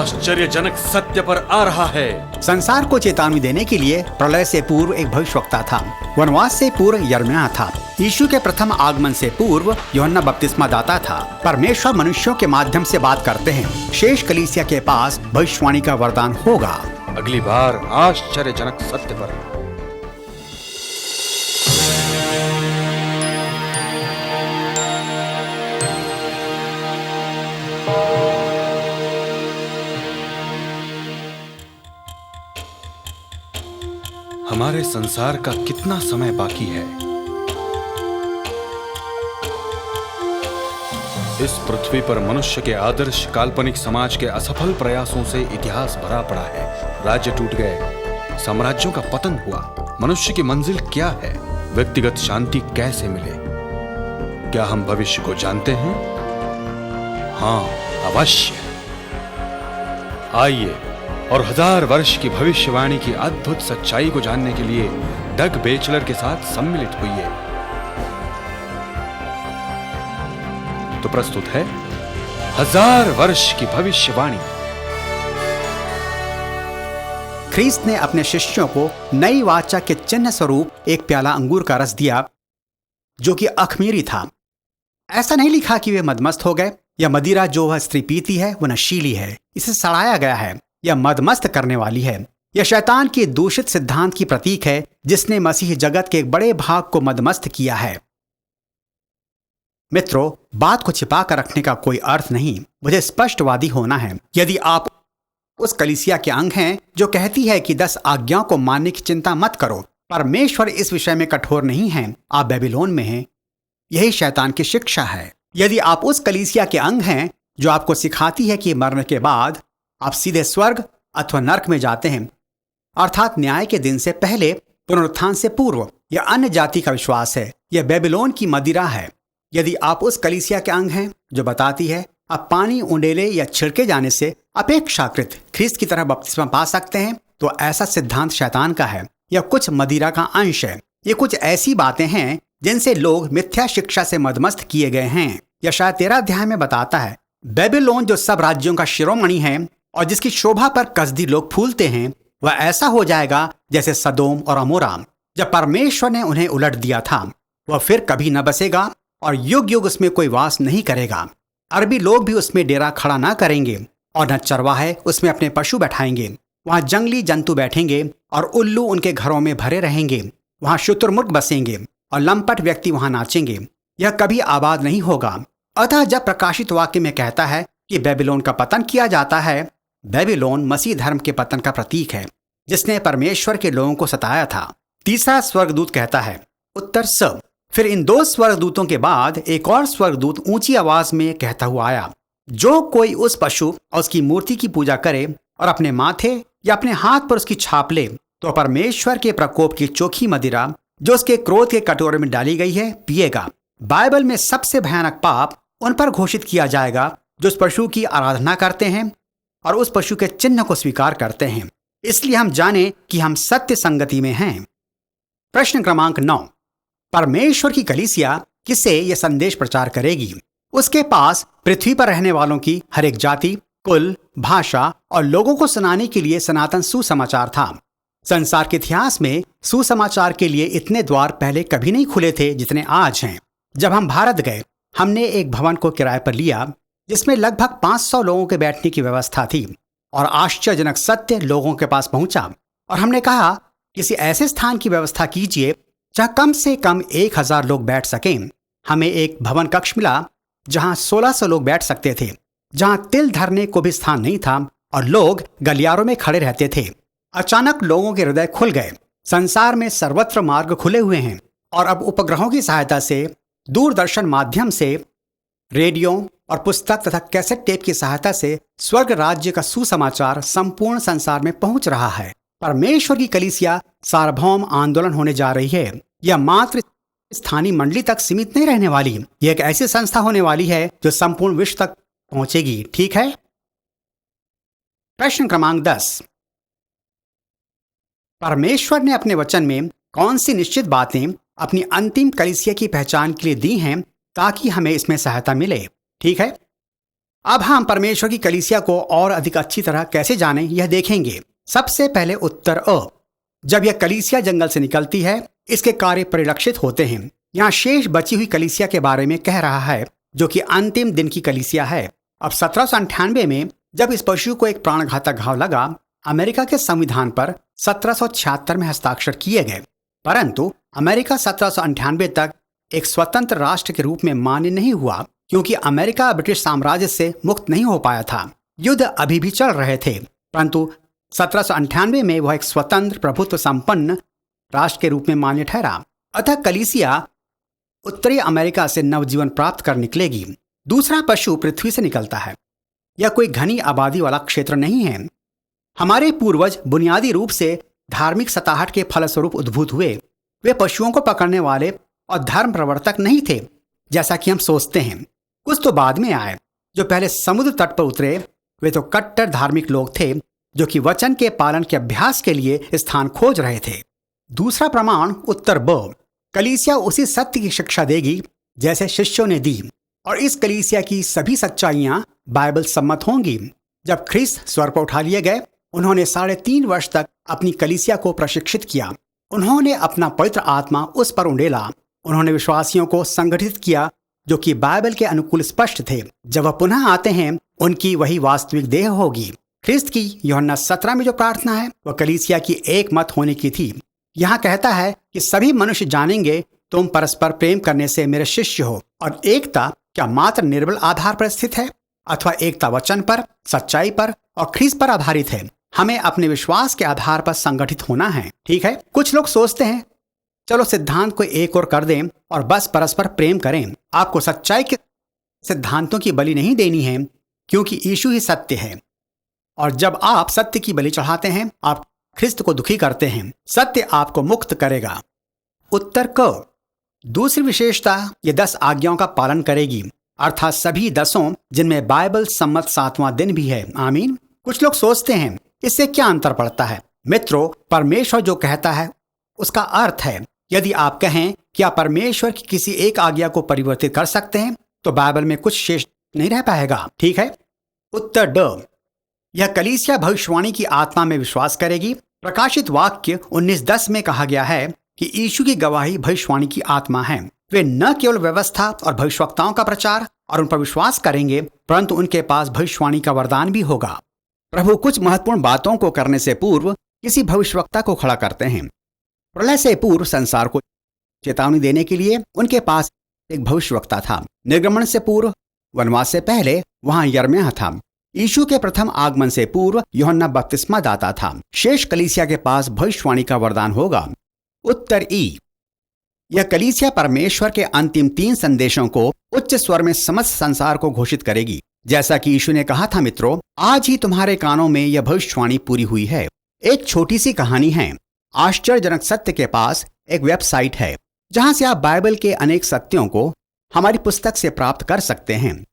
आश्चर्यजनक सत्य पर आ रहा है। संसार को चेतावनी देने के लिए प्रलय से पूर्व एक भविष्यवक्ता था। वनवास से पूर्व यिर्मयाह था। यीशु के प्रथम आगमन से पूर्व यूहन्ना बपतिस्मा दाता था। परमेश्वर मनुष्यों के माध्यम से बात करते हैं। शेष कलीसिया के पास भविष्यवाणी का वरदान होगा। अगली बार आश्चर्यजनक सत्य पर। हमारे संसार का कितना समय बाकी है? इस पृथ्वी पर मनुष्य के आदर्श काल्पनिक समाज के असफल प्रयासों से इतिहास भरा पड़ा है। राज्य टूट गए, साम्राज्यों का पतन हुआ। मनुष्य की मंजिल क्या है? व्यक्तिगत शांति कैसे मिले? क्या हम भविष्य को जानते हैं? हाँ, अवश्य। आइए और 1000 वर्ष की भविष्यवाणी की अद्भुत सच्चाई को जानने के लिए डग बेचलर के साथ सम्मिलित हुइए। तो प्रस्तुत है 1000 वर्ष की भविष्यवाणी। ख्रीस्त ने अपने शिष्यों को नई वाचा के चिन्ह स्वरूप एक प्याला अंगूर का रस दिया, जो कि अखमीरी था। ऐसा नहीं लिखा कि वे मदमस्त हो गए। यह मदिरा जो वह स्त्री पीती है वह नशीली है, इसे सड़ाया गया है, यह मदमस्त करने वाली है। यह शैतान के दूषित सिद्धांत की प्रतीक है, जिसने मसीह जगत के एक बड़े भाग को मदमस्त किया है। मित्रों, बात को छिपा कर रखने का कोई अर्थ नहीं। मुझे स्पष्टवादी होना है। यदि आप उस कलीसिया के अंग हैं जो कहती है कि 10 आज्ञाओं को मानने की चिंता मत करो, परमेश्वर इस विषय में कठोर नहीं है, आप बेबीलोन में हैं। यही शैतान की शिक्षा है। यदि आप उस कलीसिया के अंग हैं जो आपको सिखाती है कि मरने के बाद आप सीधे स्वर्ग अथवा नरक में जाते हैं, अर्थात न्याय के दिन से पहले, पुनरुत्थान से पूर्व, यह अन्य जाति का विश्वास है। यह बेबीलोन की मदिरा है। यदि आप उस कलीसिया के अंग हैं जो बताती है आप पानी उंडेले या छिड़के जाने से अपेक्षाकृत ख्रीस्त की तरह बपतिस्मा पा सकते हैं, तो ऐसा सिद्धांत शैतान का है। यह कुछ मदिरा का अंश है। ये कुछ ऐसी बातें हैं जिनसे लोग मिथ्या शिक्षा से मदमस्त किए गए हैं। यह शायद 13 अध्याय में बताता है, बेबीलोन जो सब राज्यों का शिरोमणि है और जिसकी शोभा पर कसदी लोग फूलते हैं, वह ऐसा हो जाएगा जैसे सदोम और अमोरा। जब परमेश्वर ने उन्हें उलट दिया था, वह फिर कभी न बसेगा और युग युग उसमें कोई वास नहीं करेगा। अरबी लोग भी उसमें डेरा खड़ा न करेंगे और न चरवाहे उसमें अपने पशु बैठाएंगे। वहां जंगली जंतु बैठेंगे और उल्लू उनके घरों में भरे रहेंगे। वहां शुतुरमुर्ग बसेंगे और लंपट व्यक्ति वहां नाचेंगे। यह कभी आबाद नहीं होगा। अतः जब प्रकाशित वाक्य में कहता है कि बेबीलोन का पतन किया जाता है, बेबीलोन मसीह धर्म के पतन का प्रतीक है, जिसने परमेश्वर के लोगों को सताया था। तीसरा स्वर्गदूत कहता है, उत्तर स। फिर इन 2 स्वर्गदूतों के बाद एक और स्वर्गदूत ऊंची आवाज में कहता हुआ आया, जो कोई उस पशु और उसकी मूर्ति की पूजा करे और अपने माथे या अपने हाथ पर उसकी छाप ले, तो परमेश्वर के प्रकोप की चोखी मदिरा जो उसके क्रोध के कटोरे में डाली गई है पिएगा। बाइबल में सबसे भयानक पाप उन पर घोषित किया जाएगा जो उस पशु की आराधना करते हैं और उस पशु के चिन्ह को स्वीकार करते हैं। इसलिए हम जाने कि हम सत्य संगति में हैं। प्रश्न क्रमांक 9, परमेश्वर की कलीसिया किसे यह संदेश प्रचार करेगी? उसके पास पृथ्वी पर रहने वालों की हर एक जाति, कुल, भाषा और लोगों को सुनाने के लिए सनातन सुसमाचार था। संसार के इतिहास में सुसमाचार के लिए इतने द्वार पहले कभी नहीं खुले थे जितने आज हैं। जब हम भारत गए, हमने एक भवन को किराए पर लिया जिसमें लगभग 500 लोगों के बैठने की व्यवस्था थी, और आश्चर्यजनक सत्य लोगों के पास पहुंचा और हमने कहा, किसी ऐसे स्थान की व्यवस्था कीजिए जहां कम से कम 1000 लोग बैठ सकें। हमें एक भवन कक्ष मिला जहां 1600 लोग बैठ सकते थे, जहां तिल धरने को भी स्थान नहीं था और लोग गलियारों में खड़े रहते थे। अचानक लोगों के हृदय खुल गए। संसार में सर्वत्र मार्ग खुले हुए हैं और अब उपग्रहों की सहायता से, दूरदर्शन माध्यम से, रेडियो और पुस्तक तथा कैसेट टेप की सहायता से स्वर्ग राज्य का सुसमाचार संपूर्ण संसार में पहुंच रहा है। परमेश्वर की कलीसिया सार्वभौम आंदोलन होने जा रही है। यह मात्र स्थानीय मंडली तक सीमित नहीं रहने वाली। यह एक ऐसी संस्था होने वाली है जो संपूर्ण विश्व तक पहुंचेगी। ठीक है। प्रश्न क्रमांक 10, परमेश्वर ने अपने वचन में कौन सी निश्चित बातें अपनी अंतिम कलीसिया की पहचान के लिए दी हैं ताकि हमें इसमें सहायता मिले? ठीक है। अब हम परमेश्वर की कलीसिया को और अधिक अच्छी तरह कैसे जानें यह देखेंगे। सबसे पहले उत्तर अ। जब यह कलीसिया जंगल से निकलती है, इसके कार्य परिलक्षित होते हैं। यहाँ शेष बची हुई कलीसिया के बारे में कह रहा है, जो कि अंतिम दिन की कलीसिया है। अब 1798 में जब इस पशु को एक प्राणघातक घाव लगा, अमेरिका के संविधान पर 1776 में हस्ताक्षर किए गए, परंतु अमेरिका 1798 तक एक स्वतंत्र राष्ट्र के रूप में मान्य नहीं हुआ, क्योंकि अमेरिका ब्रिटिश साम्राज्य से मुक्त नहीं हो पाया था। युद्ध अभी भी चल रहे थे, परंतु 1798 में वह एक स्वतंत्र प्रभुत्व संपन्न राष्ट्र के रूप में मान्य ठहरा। अतः कलीसिया उत्तरी अमेरिका से नवजीवन प्राप्त कर निकलेगी। दूसरा पशु पृथ्वी से निकलता है। यह कोई घनी आबादी वाला क्षेत्र नहीं है। हमारे पूर्वज बुनियादी रूप से धार्मिक सताहट के फलस्वरूप उद्भूत हुए। वे पशुओं को पकड़ने वाले और धर्म प्रवर्तक नहीं थे, जैसा कि हम सोचते हैं। कुछ तो बाद में आए, जो पहले समुद्र तट पर उतरे। वे तो कट्टर धार्मिक लोग थे, जो कि वचन के पालन के अभ्यास के लिए स्थान खोज रहे थे। दूसरा प्रमाण उत्तर ब। कलीसिया उसी सत्य की शिक्षा देगी जैसे शिष्यों ने दी, और इस कलीसिया की सभी सच्चाइयां बाइबल सम्मत होंगी। जब ख्रिस्त स्वर्ग पर उठा लिए गए, उन्होंने 3.5 वर्ष तक अपनी कलीसिया को प्रशिक्षित किया। उन्होंने अपना पवित्र आत्मा उस पर उंडेला। उन्होंने विश्वासियों को संगठित किया, जो कि बाइबल के अनुकूल स्पष्ट थे। जब वह पुनः आते हैं, उनकी वही वास्तविक देह होगी। ख्रिस्त की यूहन्ना 17 में जो प्रार्थना है, वह कलीसिया की एक मत होने की थी। यहाँ कहता है कि सभी मनुष्य जानेंगे तुम परस्पर प्रेम करने से मेरे शिष्य हो। और एकता क्या मात्र निर्बल आधार पर स्थित है, अथवा एकता वचन पर, सच्चाई पर और ख्रिस्त पर आधारित है। हमें अपने विश्वास के आधार पर संगठित होना है। ठीक है, कुछ लोग सोचते हैं चलो सिद्धांत को एक और कर दें और बस परस्पर प्रेम करें। आपको सच्चाई के सिद्धांतों की बलि नहीं देनी है, क्योंकि यीशु ही सत्य है। और जब आप सत्य की बलि चढ़ाते हैं, आप ख्रिस्त को दुखी करते हैं। सत्य आपको मुक्त करेगा। उत्तर क। दूसरी विशेषता, ये 10 आज्ञाओं का पालन करेगी, अर्थात सभी 10, जिनमें बाइबल सम्मत 7वां दिन भी है। आमीन। कुछ लोग सोचते हैं इससे क्या अंतर पड़ता है। मित्रों, परमेश्वर जो कहता है उसका अर्थ है। यदि आप कहें कि आप परमेश्वर की किसी एक आज्ञा को परिवर्तित कर सकते हैं, तो बाइबल में कुछ शेष नहीं रह पाएगा। ठीक है। उत्तर ड। यह कलीसिया भविष्यवाणी की आत्मा में विश्वास करेगी। प्रकाशित वाक्य 19:10 में कहा गया है कि यीशु की गवाही भविष्यवाणी की आत्मा है। वे न केवल व्यवस्था और भविष्यवक्ताओं का प्रचार और उन पर विश्वास करेंगे, परंतु उनके पास भविष्यवाणी का वरदान भी होगा। प्रभु कुछ महत्वपूर्ण बातों को करने से पूर्व किसी भविष्यवक्ता को खड़ा करते हैं। प्रलय से पूर्व संसार को चेतावनी देने के लिए उनके पास एक भविष्यवक्ता था। निर्गमन से पूर्व, वनवास से पहले वहां यिर्मयाह था। यीशु के प्रथम आगमन से पूर्व यूहन्ना बपतिस्मा दाता था। शेष कलीसिया के पास भविष्यवाणी का वरदान होगा। उत्तर ई। यह कलीसिया परमेश्वर के अंतिम 3 संदेशों को उच्च स्वर में समस्त संसार को घोषित करेगी। जैसा कि यीशु ने कहा था, मित्रों, आज ही तुम्हारे कानों में यह भविष्यवाणी पूरी हुई है। एक छोटी सी कहानी है। आश्चर्यजनक सत्य के पास एक वेबसाइट है, जहां से आप बाइबल के अनेक सत्यों को हमारी पुस्तक से प्राप्त कर सकते हैं।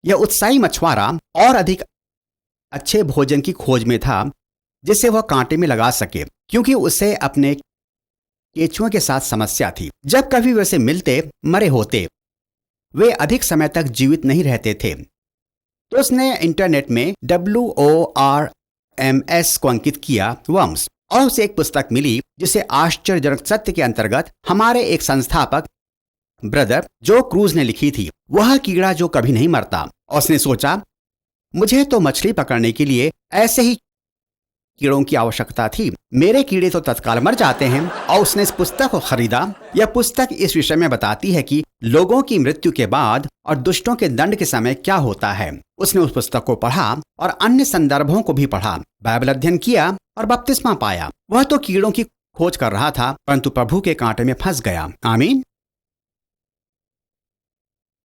यह उत्साही मछुआरा और अधिक अच्छे भोजन की खोज में था, जिसे वह कांटे में लगा सके, क्योंकि उसे अपने केंचुओं के साथ समस्या थी। जब कभी वे उसे मिलते, मरे होते, वे अधिक समय तक जीवित नहीं रहते थे। तो उसने इंटरनेट में WORMS को अंकित किया, वर्म्स, और उसे एक पुस्तक मिली जिसे आश्चर्यजनक सत्य के अंतर्गत हमारे एक संस्थापक ब्रदर जो क्रूज ने लिखी थी। वह कीड़ा जो कभी नहीं मरता। और उसने सोचा, मुझे तो मछली पकड़ने के लिए ऐसे ही कीड़ों की आवश्यकता थी। मेरे कीड़े तो तत्काल मर जाते हैं। और उसने इस पुस्तक को खरीदा। यह पुस्तक इस विषय में बताती है कि लोगों की मृत्यु के बाद और दुष्टों के दंड के समय क्या होता है। उसने उस पुस्तक को पढ़ा और अन्य संदर्भों को भी पढ़ा, बाइबल अध्ययन किया और बपतिस्मा पाया। वह तो कीड़ों की खोज कर रहा था, परंतु प्रभु के कांटे में फंस गया। आमीन।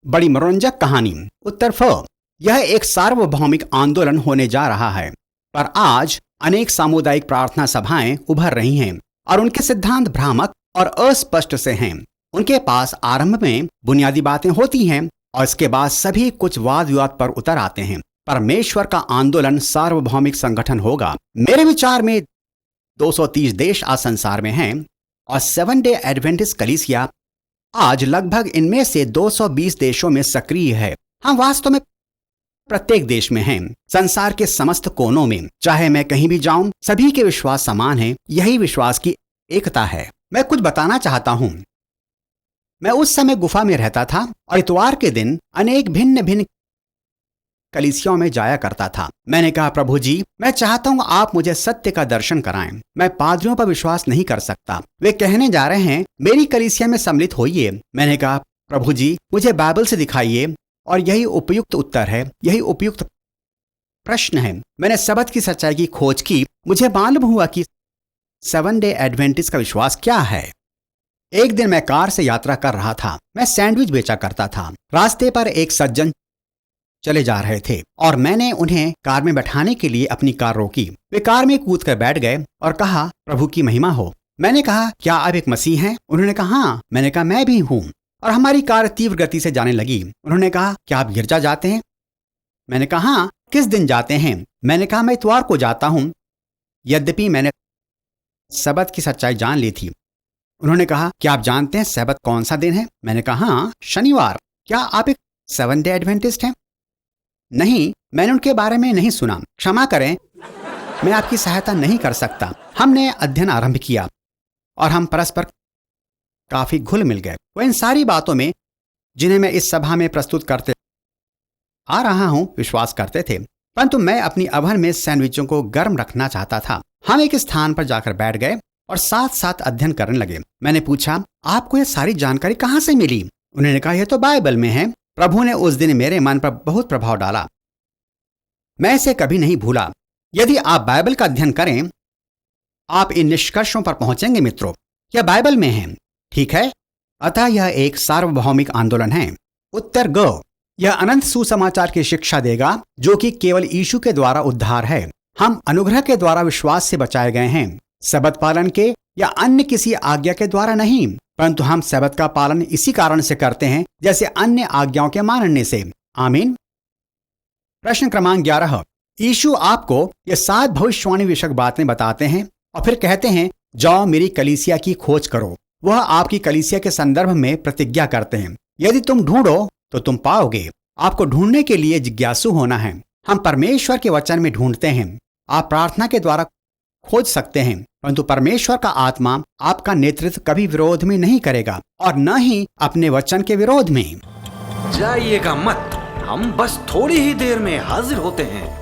बड़ी मनोरंजक कहानी। उत्तर फ। यह एक सार्वभौमिक आंदोलन होने जा रहा है, पर आज अनेक सामुदायिक प्रार्थना सभाएं उभर रही हैं और उनके सिद्धांत भ्रामक और अस्पष्ट से हैं। उनके पास आरंभ में बुनियादी बातें होती हैं और इसके बाद सभी कुछ वाद विवाद पर उतर आते हैं। परमेश्वर का आंदोलन सार्वभौमिक संगठन होगा। मेरे विचार में 230 देश आज संसार में हैं और 7 डे एडवेंटिस्ट कलीसिया आज लगभग इनमें से 220 देशों में सक्रिय है। हम वास्तव में प्रत्येक देश में हैं, संसार के समस्त कोनों में। चाहे मैं कहीं भी जाऊं, सभी के विश्वास समान हैं। यही विश्वास की एकता है। मैं कुछ बताना चाहता हूं। मैं उस समय गुफा में रहता था और इतवार के दिन अनेक भिन्न भिन्न कलीसियाओं में जाया करता था। मैंने कहा, प्रभु जी, मैं चाहता हूं आप मुझे सत्य का दर्शन कराएं। मैं पादरियों पर विश्वास नहीं कर सकता। वे कहने जा रहे हैं, मेरी कलीसिया में सम्मिलित होइए। मैंने कहा, प्रभु जी, मुझे बाइबल से दिखाइए। और यही उपयुक्त उत्तर है, यही उपयुक्त प्रश्न है। मैंने सबत की सच्चाई की खोज की। मुझे मालूम हुआ कि 7 डे एडवेंटिस्ट का विश्वास क्या है। एक दिन मैं कार से यात्रा कर रहा था। मैं सैंडविच बेचा करता था। रास्ते पर एक सज्जन चले जा रहे थे और मैंने उन्हें कार में बैठाने के लिए अपनी कार रोकी। वे कार में कूद कर बैठ गए और कहा, प्रभु की महिमा हो। मैंने कहा, क्या आप एक मसीह हैं? उन्होंने कहा, हाँ। मैंने कहा, मैं भी हूं। और हमारी कार तीव्र गति से जाने लगी। उन्होंने कहा, क्या आप गिरजा जाते हैं? मैंने कहा, हाँ। किस दिन जाते हैं? मैंने कहा, मैं इतवार को जाता हूं। यद्यपि मैंने सबत की सच्चाई जान ली थी। उन्होंने कहा, क्या आप जानते हैं सबत कौन सा दिन है? मैंने कहा, हाँ, शनिवार। क्या आप एक 7 डे एडवेंटिस्ट हैं? नहीं, मैंने उनके बारे में नहीं सुना। क्षमा करें, मैं आपकी सहायता नहीं कर सकता। हमने अध्ययन आरंभ किया और हम परस्पर काफी घुल मिल गए। वो इन सारी बातों में, जिन्हें मैं इस सभा में प्रस्तुत करते आ रहा हूं, विश्वास करते थे। परंतु मैं अपनी अवन में सैंडविचों को गर्म रखना चाहता था। हम एक स्थान पर जाकर बैठ गए और साथ साथ अध्ययन करने लगे। मैंने पूछा, आपको यह सारी जानकारी कहां से मिली? उन्होंने कहा, यह तो बाइबल में है। प्रभु ने उस दिन मेरे मन पर बहुत प्रभाव डाला। मैं इसे कभी नहीं भूला। यदि आप बाइबल का अध्ययन करें, आप इन निष्कर्षों पर पहुंचेंगे। मित्रों, यह बाइबल में है, ठीक है? अतः यह एक सार्वभौमिक आंदोलन है। उत्तर ग, यह अनंत सुसमाचार की शिक्षा देगा, जो कि केवल यीशु के द्वारा उद्धार है। हम अनुग्रह के द्वारा विश्वास से बचाए गए हैं, सबत पालन के या अन्य किसी आज्ञा के द्वारा नहीं। परंतु हम सबत का पालन इसी कारण से करते हैं, जैसे अन्य आज्ञाओं के मानने से। आमीन। प्रश्न क्रमांक 11। यीशु आपको ये 7 भविष्यवाणी विषयक बातें बताते हैं और फिर कहते हैं, जाओ मेरी कलीसिया की खोज करो। वह आपकी कलीसिया के संदर्भ में प्रतिज्ञा करते हैं। यदि तुम ढूंढो तो तुम पाओगे। आपको ढूंढने के लिए जिज्ञासु होना है। हम परमेश्वर के वचन में ढूंढते हैं। आप प्रार्थना के द्वारा खोज सकते हैं, परंतु परमेश्वर का आत्मा आपका नेतृत्व कभी विरोध में नहीं करेगा और न ही अपने वचन के विरोध में। जाइएगा मत, हम बस थोड़ी ही देर में हाजिर होते हैं।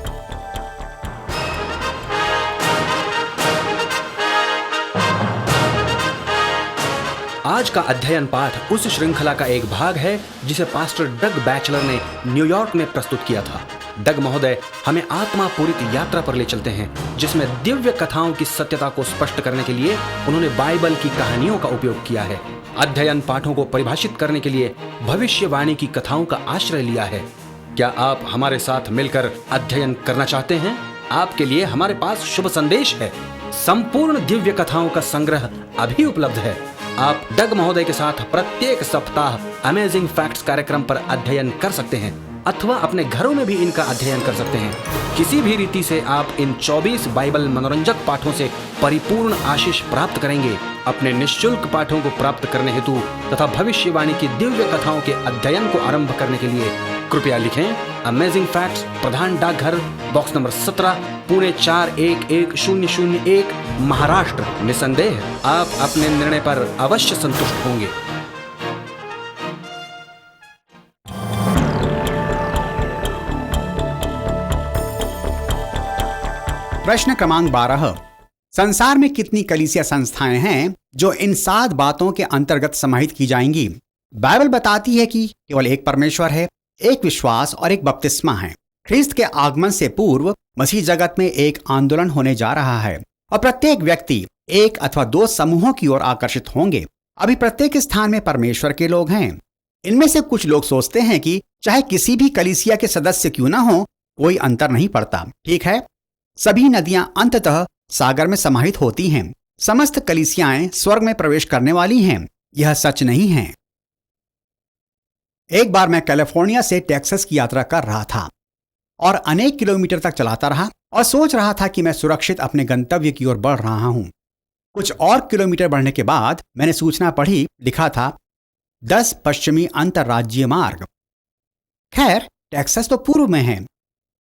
आज का अध्ययन पाठ उस श्रृंखला का एक भाग है जिसे पास्टर डग बैचलर ने न्यूयॉर्क में प्रस्तुत किया था। डग महोदय हमें आत्मा पूरित यात्रा पर ले चलते हैं, जिसमें दिव्य कथाओं की सत्यता को स्पष्ट करने के लिए उन्होंने बाइबल की कहानियों का उपयोग किया है। अध्ययन पाठों को परिभाषित करने के लिए भविष्यवाणी की कथाओं का आश्रय लिया है। क्या आप हमारे साथ मिलकर अध्ययन करना चाहते हैं? आपके लिए हमारे पास शुभ संदेश है। संपूर्ण दिव्य कथाओं का संग्रह अभी उपलब्ध है। आप डग महोदय के साथ प्रत्येक सप्ताह अमेजिंग फैक्ट्स कार्यक्रम पर अध्ययन कर सकते हैं अथवा अपने घरों में भी इनका अध्ययन कर सकते हैं। किसी भी रीति से आप इन 24 बाइबल मनोरंजक पाठों से परिपूर्ण आशीष प्राप्त करेंगे। अपने निःशुल्क पाठों को प्राप्त करने हेतु तथा भविष्यवाणी की दिव्य कथाओं के अध्ययन को आरंभ करने के लिए कृपया लिखें अमेजिंग फैक्ट्स, प्रधान डाकघर, बॉक्स नंबर 17, पुणे 411001, महाराष्ट्र। निसंदेह आप अपने निर्णय पर अवश्य संतुष्ट होंगे। प्रश्न क्रमांक 12। संसार में कितनी कलीसिया संस्थाएं हैं जो इन 7 बातों के अंतर्गत समाहित की जाएंगी? बाइबल बताती है कि केवल एक परमेश्वर है, एक विश्वास और एक बपतिस्मा है। ख्रिस्त के आगमन से पूर्व मसीह जगत में एक आंदोलन होने जा रहा है और प्रत्येक व्यक्ति एक अथवा 2 समूहों की ओर आकर्षित होंगे। अभी प्रत्येक स्थान में परमेश्वर के लोग हैं। इनमें से कुछ लोग सोचते हैं कि चाहे किसी भी कलीसिया के सदस्य क्यों ना हो, कोई अंतर नहीं पड़ता। ठीक है, सभी नदियां अंततः सागर में समाहित होती हैं। समस्त कलीसियाएं स्वर्ग में प्रवेश करने वाली हैं। यह सच नहीं है। एक बार मैं कैलिफोर्निया से टेक्सास की यात्रा कर रहा था और अनेक किलोमीटर तक चलाता रहा और सोच रहा था कि मैं सुरक्षित अपने गंतव्य की ओर बढ़ रहा हूं। कुछ और किलोमीटर बढ़ने के बाद मैंने सूचना पढ़ी, लिखा था 10 पश्चिमी अंतर्राज्यीय मार्ग। खैर, टेक्सास तो पूर्व में है,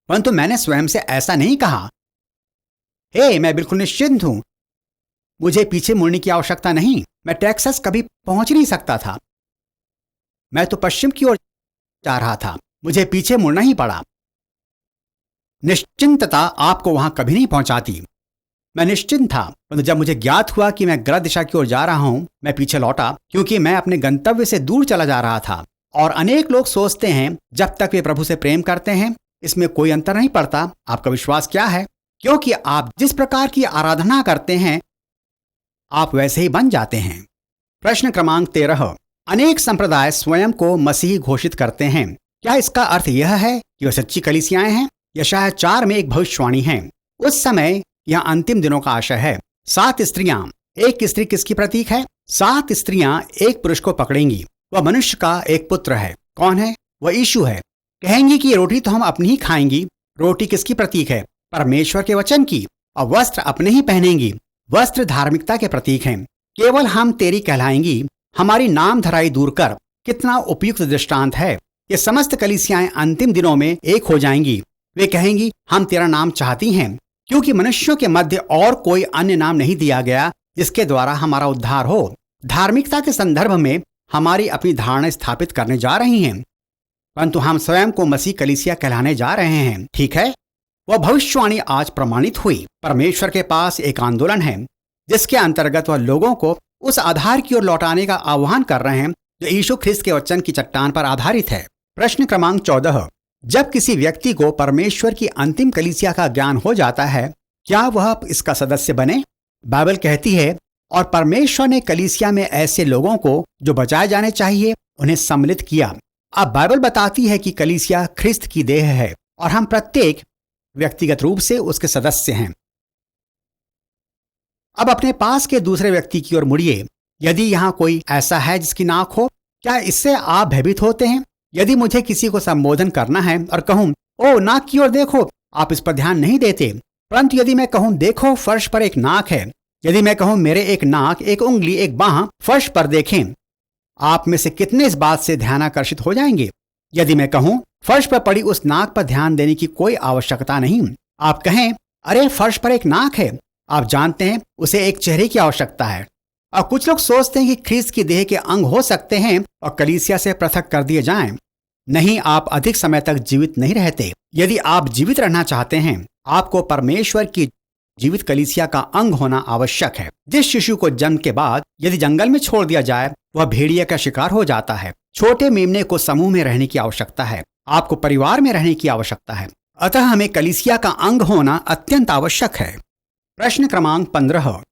परंतु मैंने स्वयं से ऐसा नहीं कहा। मैं बिल्कुल निश्चिंत हूं, मुझे पीछे मुड़ने की आवश्यकता नहीं। मैं टेक्सास कभी पहुंच नहीं सकता था, मैं तो पश्चिम की ओर जा रहा था, मुझे पीछे मुड़ना ही पड़ा। निश्चिंतता आपको वहां कभी नहीं पहुंचाती। मैं निश्चिंत था, परंतु जब मुझे ज्ञात हुआ कि मैं गलत दिशा की ओर जा रहा हूं, मैं पीछे लौटा, क्योंकि मैं अपने गंतव्य से दूर चला जा रहा था। और अनेक लोग सोचते हैं जब तक वे प्रभु से प्रेम करते हैं इसमें कोई अंतर नहीं पड़ता आपका विश्वास क्या है, क्योंकि आप जिस प्रकार की आराधना करते हैं आप वैसे ही बन जाते हैं। प्रश्न क्रमांक 13। अनेक संप्रदाय स्वयं को मसीही घोषित करते हैं, क्या इसका अर्थ यह है कि वह सच्ची कलीसियाएं हैं? यशायाह 4 में एक भविष्यवाणी है। उस समय यह अंतिम दिनों का आशय है। 7 स्त्रियां, एक स्त्री किसकी प्रतीक है? 7 स्त्रियां एक पुरुष को पकड़ेंगी, वह मनुष्य का एक पुत्र है। कौन है? वह यीशु है। कहेंगी कि रोटी तो हम अपनी ही खाएंगी। रोटी किसकी प्रतीक है? परमेश्वर के वचन की। और वस्त्र अपने ही पहनेंगी, वस्त्र धार्मिकता के प्रतीक हैं। केवल हम तेरी कहलाएंगी, हमारी नाम धराई दूर कर। कितना उपयुक्त दृष्टांत है। ये समस्त कलीसियाएं अंतिम दिनों में एक हो जाएंगी। वे कहेंगी हम तेरा नाम चाहती हैं, क्योंकि मनुष्यों के मध्य और कोई अन्य नाम नहीं दिया गया जिसके द्वारा हमारा उद्धार हो। धार्मिकता के संदर्भ में हमारी अपनी धारणा स्थापित करने जा रही हैं, परंतु हम स्वयं को मसीह कलीसिया कहलाने जा रहे हैं। ठीक है, वह भविष्यवाणी आज प्रमाणित हुई। परमेश्वर के पास एक आंदोलन है जिसके अंतर्गत वह लोगों को उस आधार की ओर लौटाने का आह्वान कर रहे हैं जो यीशु ख्रिस्त के वचन की चट्टान पर आधारित है। प्रश्न क्रमांक 14। जब किसी व्यक्ति को परमेश्वर की अंतिम कलीसिया का ज्ञान हो जाता है, क्या वह इसका सदस्य बने? बाइबल कहती है, और परमेश्वर ने कलीसिया में ऐसे लोगों को जो बचाए जाने चाहिए उन्हें सम्मिलित किया। अब बाइबल बताती है कि कलीसिया ख्रिस्त की देह है और हम प्रत्येक व्यक्तिगत रूप से उसके सदस्य हैं। अब अपने पास के दूसरे व्यक्ति की ओर मुड़िए। यदि यहाँ कोई ऐसा है जिसकी नाक हो, क्या इससे आप भयभीत होते हैं? यदि मुझे किसी को संबोधन करना है और कहूं ओ नाक की ओर देखो, आप इस पर ध्यान नहीं देते। परंतु यदि मैं कहूं देखो फर्श पर एक नाक है, यदि मैं कहूं मेरे एक नाक, एक उंगली, एक बांह फर्श पर देखें, आप में से कितने इस बात से ध्यानाकर्षित हो जाएंगे? यदि मैं कहूं फर्श पर पड़ी उस नाक पर ध्यान देने की कोई आवश्यकता नहीं, आप कहें अरे फर्श पर एक नाक है, आप जानते हैं उसे एक चेहरे की आवश्यकता है। और कुछ लोग सोचते हैं कि ख्रीस्त की देह के अंग हो सकते हैं और कलीसिया से पृथक कर दिए जाएं। नहीं, आप अधिक समय तक जीवित नहीं रहते। यदि आप जीवित रहना चाहते हैं, आपको परमेश्वर की जीवित कलीसिया का अंग होना आवश्यक है। जिस शिशु को जन्म के बाद यदि जंगल में छोड़ दिया जाए, वह भेड़िया का शिकार हो जाता है। छोटे मेमने को समूह में रहने की आवश्यकता है, आपको परिवार में रहने की आवश्यकता है। अतः हमें कलीसिया का अंग होना अत्यंत आवश्यक है। प्रश्न क्रमांक 15।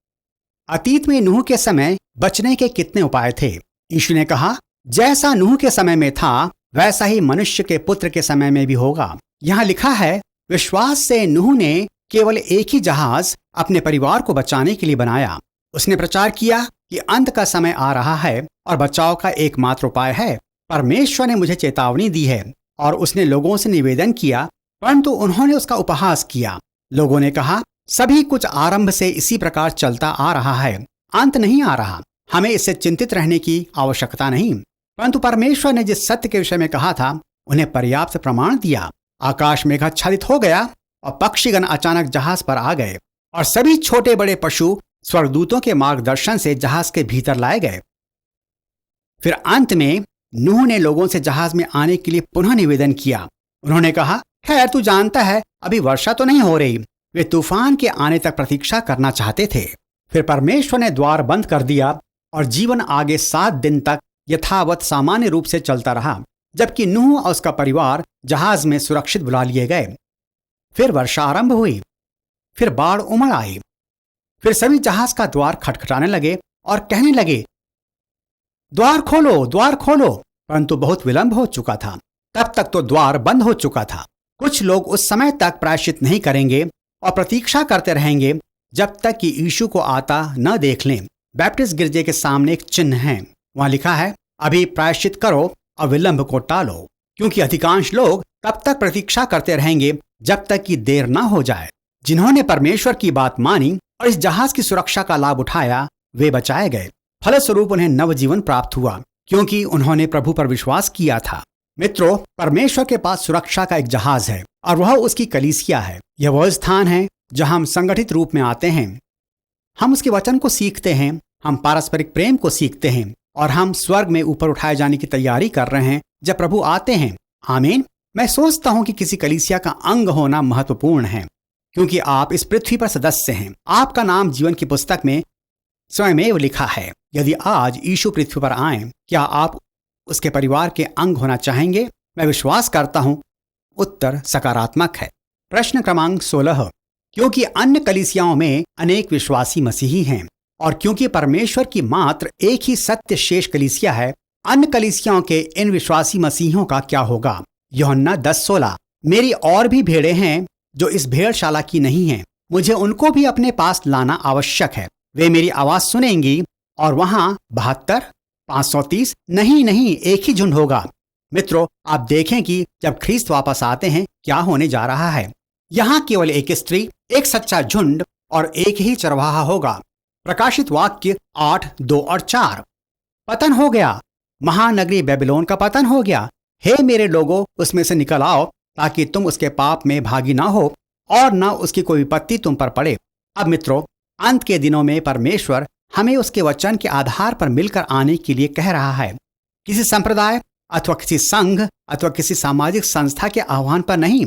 अतीत में नूह के समय बचने के कितने उपाय थे? यीशु ने कहा, जैसा नूह के समय में था वैसा ही मनुष्य के पुत्र के समय में भी होगा। यहाँ लिखा है, विश्वास से नूह ने केवल एक ही जहाज अपने परिवार को बचाने के लिए बनाया। उसने प्रचार किया कि अंत का समय आ रहा है और बचाव का एकमात्र उपाय है। परमेश्वर ने मुझे चेतावनी दी है और उसने लोगों से निवेदन किया, परंतु उन्होंने उसका उपहास किया। लोगों ने कहा सभी कुछ आरंभ से इसी प्रकार चलता आ रहा है, अंत नहीं आ रहा, हमें इससे चिंतित रहने की आवश्यकता नहीं। परंतु परमेश्वर ने जिस सत्य के विषय में कहा था उन्हें पर्याप्त प्रमाण दिया। आकाश मेघाच्छादित हो गया और पक्षीगण अचानक जहाज पर आ गए और सभी छोटे बड़े पशु स्वर्गदूतों के मार्गदर्शन से जहाज के भीतर लाए गए। फिर अंत में नूह ने लोगों से जहाज में आने के लिए पुनः निवेदन किया। उन्होंने कहा, खैर तू जानता है अभी वर्षा तो नहीं हो रही। वे तूफान के आने तक प्रतीक्षा करना चाहते थे। फिर परमेश्वर ने द्वार बंद कर दिया और जीवन आगे 7 दिन तक यथावत सामान्य रूप से चलता रहा, जबकि नूह और उसका परिवार जहाज में सुरक्षित बुला लिए गए। फिर वर्षा आरंभ हुई, फिर बाढ़ उमड़ आई, फिर सभी जहाज का द्वार खटखटाने लगे और कहने लगे, द्वार खोलो, द्वार खोलो। परंतु बहुत विलंब हो चुका था, तब तक तो द्वार बंद हो चुका था। कुछ लोग उस समय तक प्रायश्चित नहीं करेंगे और प्रतीक्षा करते रहेंगे जब तक कि यीशु को आता न देख लें। बैप्टिस्ट गिरजे के सामने एक चिन्ह है, वहां लिखा है, अभी प्रायश्चित करो और विलंब को टालो, क्योंकि अधिकांश लोग तब तक प्रतीक्षा करते रहेंगे जब तक कि देर न हो जाए। जिन्होंने परमेश्वर की बात मानी और इस जहाज की सुरक्षा का लाभ उठाया, वे बचाए गए। फलस्वरूप उन्हें नवजीवन प्राप्त हुआ, क्योंकि उन्होंने प्रभु पर विश्वास किया था। मित्रों, परमेश्वर के पास सुरक्षा का एक जहाज है और वह उसकी कलीसिया है। यह वह स्थान है जहां हम संगठित रूप में आते हैं। हम उसके वचन को सीखते हैं, हम पारस्परिक प्रेम को सीखते हैं और हम स्वर्ग में ऊपर उठाए जाने की तैयारी कर रहे हैं जब प्रभु आते हैं। आमीन। मैं सोचता हूं कि किसी कलीसिया का अंग होना महत्वपूर्ण है, क्योंकि आप इस पृथ्वी पर सदस्य हैं। आपका नाम जीवन की पुस्तक में स्वयमेव लिखा है। यदि आज यीशु पृथ्वी पर आए, क्या आप उसके परिवार के अंग होना चाहेंगे? मैं विश्वास करता हूं उत्तर सकारात्मक है। प्रश्न क्रमांक 16, क्योंकि अन्य कलीसियाओं में अनेक विश्वासी मसीही हैं और क्योंकि परमेश्वर की मात्र एक ही सत्य शेष कलीसिया है, अन्य कलीसियाओं के इन विश्वासी मसीहों का क्या होगा? यूहन्ना 10:16, मेरी और भी भेड़ें हैं जो इस भेड़शाला की नहीं हैं। मुझे उनको भी अपने पास लाना आवश्यक है। वे मेरी आवाज सुनेंगी और वहां 72, 530 नहीं, एक ही झुंड होगा। मित्रों, आप देखें कि जब ख्रीस्त वापस आते हैं क्या होने जा रहा है। यहाँ केवल एक स्त्री, एक सच्चा झुंड और एक ही चरवाहा होगा। प्रकाशित वाक्य 8:2 और 4। पतन हो गया, महानगरी बेबीलोन का पतन हो गया। हे मेरे लोगों, उसमें से निकल आओ ताकि तुम उसके पाप में भागी ना हो और न उसकी कोई विपत्ति तुम पर पड़े। अब मित्रों, अंत के दिनों में परमेश्वर हमें उसके वचन के आधार पर मिलकर आने के लिए कह रहा है। किसी संप्रदाय अथवा किसी संघ अथवा किसी सामाजिक संस्था के आह्वान पर नहीं,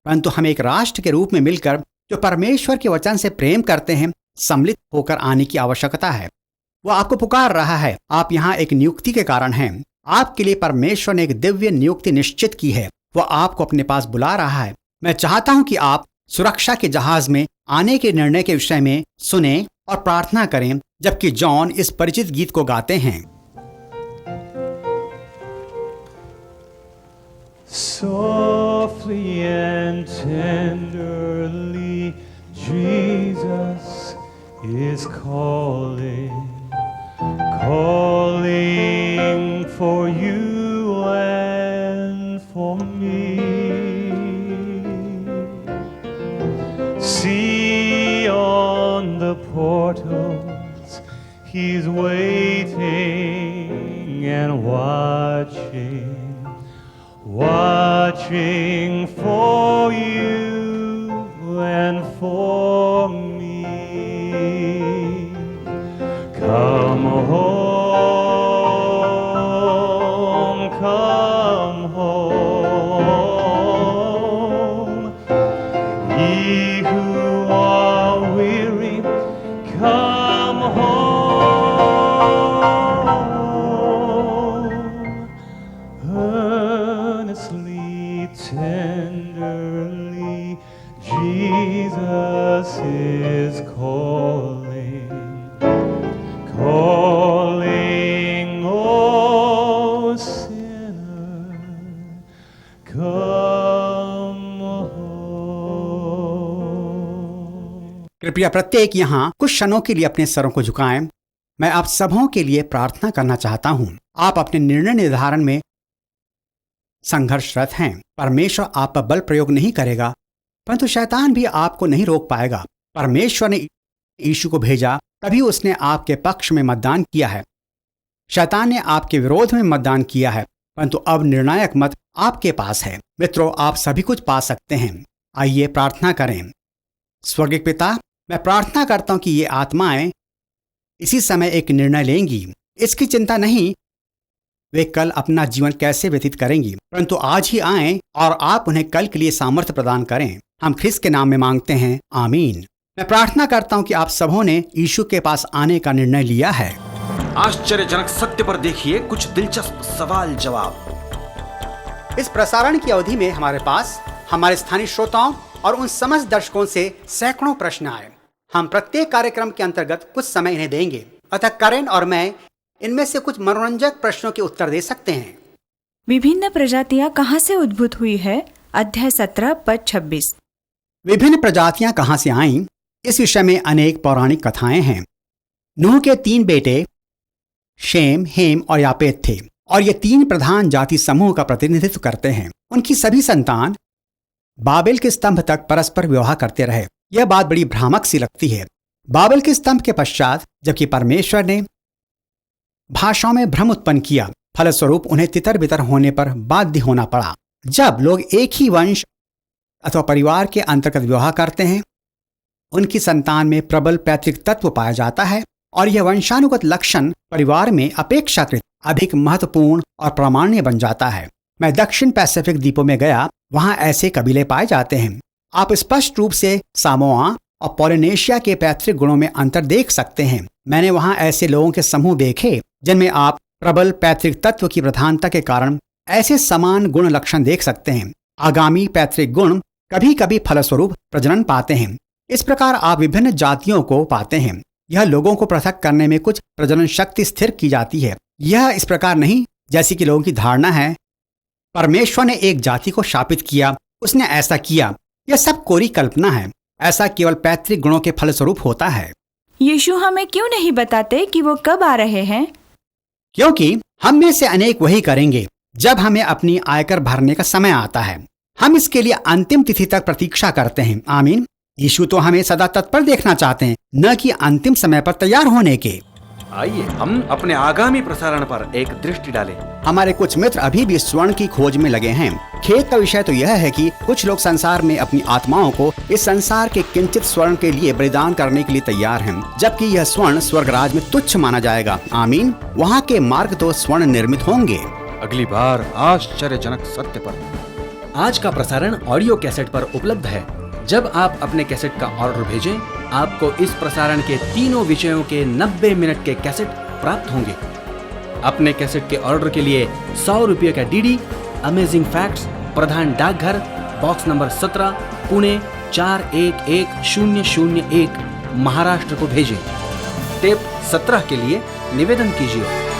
परंतु हमें एक राष्ट्र के रूप में मिलकर जो परमेश्वर के वचन से प्रेम करते हैं सम्मिलित होकर आने की आवश्यकता है। वो आपको पुकार रहा है। आप यहाँ एक नियुक्ति के कारण हैं। आपके लिए परमेश्वर ने एक दिव्य नियुक्ति निश्चित की है। वो आपको अपने पास बुला रहा है। मैं चाहता हूँ कि आप सुरक्षा के जहाज में आने के निर्णय के विषय में सुने और प्रार्थना करें जबकि जॉन इस परिचित गीत को गाते हैं। Softly and tenderly, Jesus is calling, calling for you and for me. See on the portals, He's waiting and watching, watching for you and for me. Come home, come home, ye who are weary, come home. Earnestly, tenderly, Jesus is calling, calling, oh sinner, come home. कृपया प्रत्येक यहाँ कुछ क्षणों के लिए अपने सरों को झुकाएं। मैं आप सबों के लिए प्रार्थना करना चाहता हूँ। आप अपने निर्णय निर्धारण में संघर्षरत हैं। परमेश्वर आप पर बल प्रयोग नहीं करेगा, परंतु शैतान भी आपको नहीं रोक पाएगा। परमेश्वर ने यीशु को भेजा, तभी उसने आपके पक्ष में मतदान किया है। शैतान ने आपके विरोध में मतदान किया है, परंतु अब निर्णायक मत आपके पास है। मित्रों, आप सभी कुछ पा सकते हैं। आइए प्रार्थना करें। स्वर्गीय पिता, मैं प्रार्थना करता हूं कि ये आत्माएं इसी समय एक निर्णय लेंगी। इसकी चिंता नहीं वे कल अपना जीवन कैसे व्यतीत करेंगी, परंतु आज ही आएं और आप उन्हें कल के लिए सामर्थ्य प्रदान करें। हम ख्रिस्त के नाम में मांगते हैं, आमीन। मैं प्रार्थना करता हूं कि आप सबों ने यीशु के पास आने का निर्णय लिया है। आश्चर्यजनक सत्य पर देखिए कुछ दिलचस्प सवाल जवाब। इस प्रसारण की अवधि में हमारे पास हमारे स्थानीय श्रोताओं और उन समस्त दर्शकों से सैकड़ों प्रश्न आए। हम प्रत्येक कार्यक्रम के अंतर्गत कुछ समय इन्हें देंगे, अतः करेन और मैं इनमें से कुछ मनोरंजक प्रश्नों के उत्तर दे सकते हैं। विभिन्न प्रजातियां कहाँ से उद्भूत हुई है? अध्याय 17 पद 26। विभिन्न प्रजातियां कहाँ से आईं, इस विषय में अनेक पौराणिक कथाएं हैं। नूह के 3 बेटे शेम, हेम और यापेत थे और ये 3 प्रधान जाति समूह का प्रतिनिधित्व करते हैं। उनकी सभी संतान बाबेल के स्तंभ तक परस्पर विवाह करते रहे। यह बात बड़ी भ्रामक सी लगती है। बाबेल के स्तंभ के पश्चात जबकि परमेश्वर ने भाषाओं में भ्रम उत्पन्न किया, फलस्वरूप उन्हें तितर बितर होने पर बाध्य होना पड़ा। जब लोग एक ही वंश अथवा परिवार के अंतर्गत विवाह करते हैं, उनकी संतान में प्रबल पैतृक तत्व पाया जाता है और यह वंशानुगत लक्षण परिवार में अपेक्षाकृत अधिक महत्वपूर्ण और प्रामाण्य बन जाता है। मैं दक्षिण पैसिफिक द्वीपों में गया, वहां ऐसे कबीले पाए जाते हैं। आप स्पष्ट रूप से सामोआ और पॉलिनेशिया के पैतृक गुणों में अंतर देख सकते हैं। मैंने वहां ऐसे लोगों के समूह देखे जिनमें आप प्रबल पैतृक तत्व की प्रधानता के कारण ऐसे समान गुण लक्षण देख सकते हैं। आगामी पैतृक गुण कभी कभी फलस्वरूप प्रजनन पाते हैं। इस प्रकार आप विभिन्न जातियों को पाते हैं। यह लोगों को पृथक करने में कुछ प्रजनन शक्ति स्थिर की जाती है। यह इस प्रकार नहीं जैसी कि लोगों की धारणा है, परमेश्वर ने एक जाति को शापित किया, उसने ऐसा किया। यह सब कोरी कल्पना है। ऐसा केवल पैतृक गुणों के फलस्वरूप होता है। यीशु हमें क्यों नहीं बताते कि वो कब आ रहे हैं? क्योंकि हम में से अनेक वही करेंगे जब हमें अपनी आयकर भरने का समय आता है। हम इसके लिए अंतिम तिथि तक प्रतीक्षा करते हैं। आमीन। यीशु तो हमें सदा तत्पर देखना चाहते हैं, न कि अंतिम समय पर तैयार होने के। आइए हम अपने आगामी प्रसारण पर एक दृष्टि डालें। हमारे कुछ मित्र अभी भी स्वर्ण की खोज में लगे हैं। खेद का विषय तो यह है कि कुछ लोग संसार में अपनी आत्माओं को इस संसार के किंचित स्वर्ण के लिए बलिदान करने के लिए तैयार हैं, जबकि यह स्वर्ण स्वर्गराज में तुच्छ माना जाएगा। आमीन। वहाँ के मार्ग तो स्वर्ण निर्मित होंगे। अगली बार आश्चर्यजनक सत्य पर। आज का प्रसारण ऑडियो कैसेट पर उपलब्ध है। जब आप अपने कैसेट का ऑर्डर भेजें, आपको इस प्रसारण के तीनों विषयों के 90 मिनट के कैसेट प्राप्त होंगे। अपने कैसेट के ऑर्डर के लिए 100 रुपये का डीडी अमेजिंग फैक्ट्स, प्रधान डाकघर, बॉक्स नंबर 17, पुणे 411001, महाराष्ट्र को भेजें। टेप 17 के लिए निवेदन कीजिए।